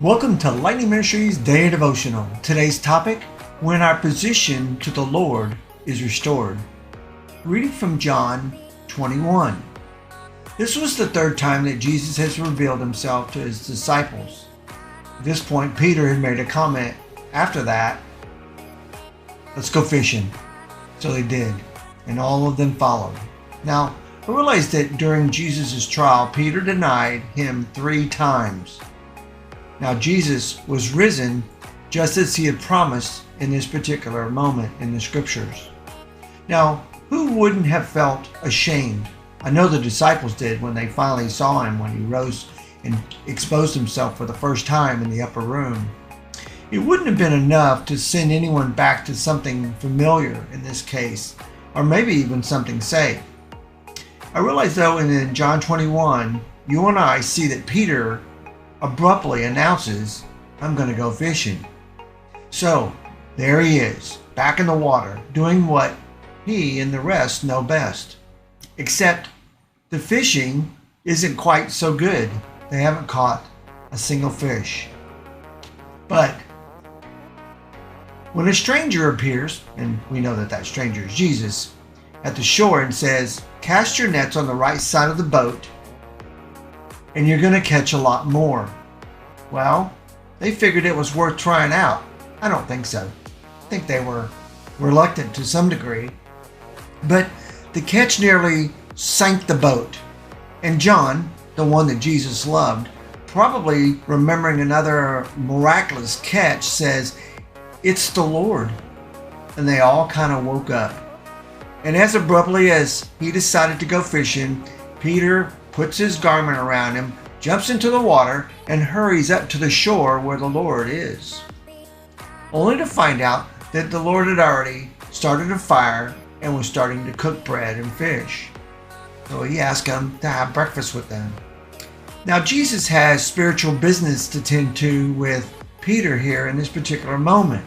Welcome to Lightning Ministries Daily Devotional. Today's topic, when our position to the Lord is restored. Reading from John 21. This was the third time that Jesus has revealed himself to his disciples. At this point, Peter had made a comment after that, "Let's go fishing." So they did, and all of them followed. Now, I realized that during Jesus' trial, Peter denied him 3 times. Now, Jesus was risen just as he had promised in this particular moment in the scriptures. Now, who wouldn't have felt ashamed? I know the disciples did when they finally saw him when he rose and exposed himself for the first time in the upper room. It wouldn't have been enough to send anyone back to something familiar in this case, or maybe even something safe. I realize though in John 21, you and I see that Peter abruptly announces, "I'm going to go fishing." So there he is, back in the water, doing what he and the rest know best. Except the fishing isn't quite so good. They haven't caught a single fish. But when a stranger appears, and we know that that stranger is Jesus, at the shore and says, "Cast your nets on the right side of the boat, and you're going to catch a lot more." Well, they figured it was worth trying out. I don't think so. I think they were reluctant to some degree. But the catch nearly sank the boat. And John, the one that Jesus loved, probably remembering another miraculous catch, says, "It's the Lord." And they all kind of woke up. And as abruptly as he decided to go fishing, Peter puts his garment around him, jumps into the water, and hurries up to the shore where the Lord is. Only to find out that the Lord had already started a fire and was starting to cook bread and fish. So he asked him to have breakfast with them. Now Jesus has spiritual business to tend to with Peter here in this particular moment.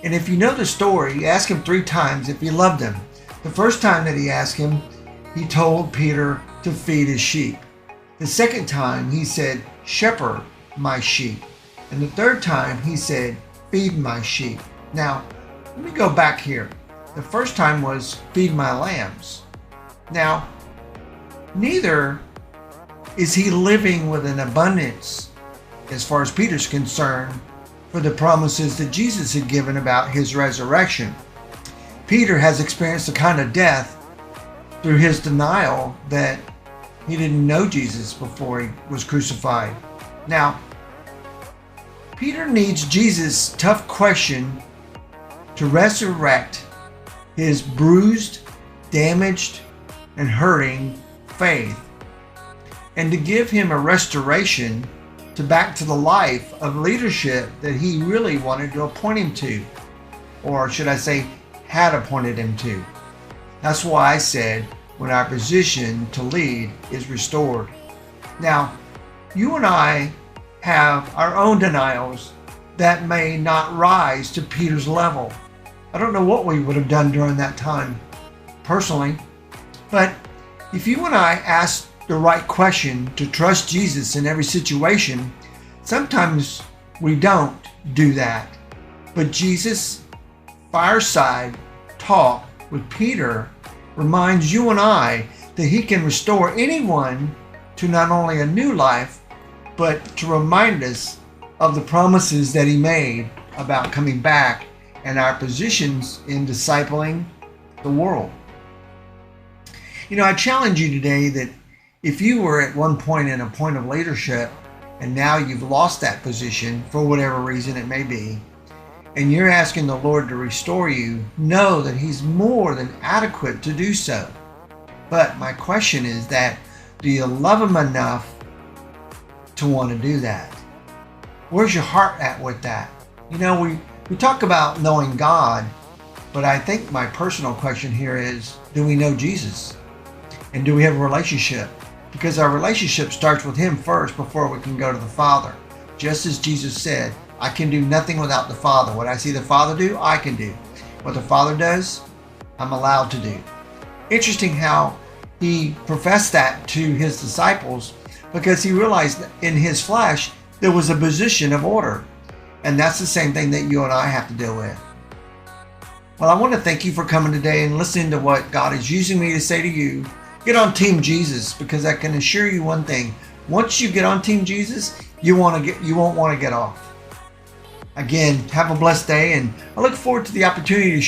And if you know the story, he asked him 3 times if he loved him. The first time that he asked him, he told Peter to feed his sheep. The second time he said, "Shepherd my sheep." And the third time he said, "Feed my sheep." Now, let me go back here. The first time was, "Feed my lambs." Now, neither is he living with an abundance, as far as Peter's concerned, for the promises that Jesus had given about his resurrection. Peter has experienced a kind of death through his denial that he didn't know Jesus before he was crucified. Now, Peter needs Jesus' tough question to resurrect his bruised, damaged, and hurting faith, and to give him a restoration to back to the life of leadership that he really wanted to appoint him to, or should I say, had appointed him to. That's why I said, when our position to lead is restored. Now, you and I have our own denials that may not rise to Peter's level. I don't know what we would have done during that time, personally, but if you and I ask the right question to trust Jesus in every situation, sometimes we don't do that. But Jesus' fireside talk with Peter reminds you and I that he can restore anyone to not only a new life, but to remind us of the promises that he made about coming back and our positions in discipling the world. You know, I challenge you today that if you were at one point in a point of leadership and now you've lost that position for whatever reason it may be, and you're asking the Lord to restore you, know that he's more than adequate to do so. But my question is that, do you love him enough to want to do that? Where's your heart at with that? You know, we talk about knowing God, but I think my personal question here is, do we know Jesus? And do we have a relationship? Because our relationship starts with him first before we can go to the Father. Just as Jesus said, "I can do nothing without the Father. What I see the Father do, I can do. What the Father does, I'm allowed to do." Interesting how he professed that to his disciples, because he realized that in his flesh There was a position of order. And that's the same thing that you and I have to deal with. Well, I want to thank you for coming today and listening to what God is using me to say to you. Get on Team Jesus, because I can assure you one thing. Once you get on Team Jesus, you won't want to get off. Again, have a blessed day, and I look forward to the opportunity to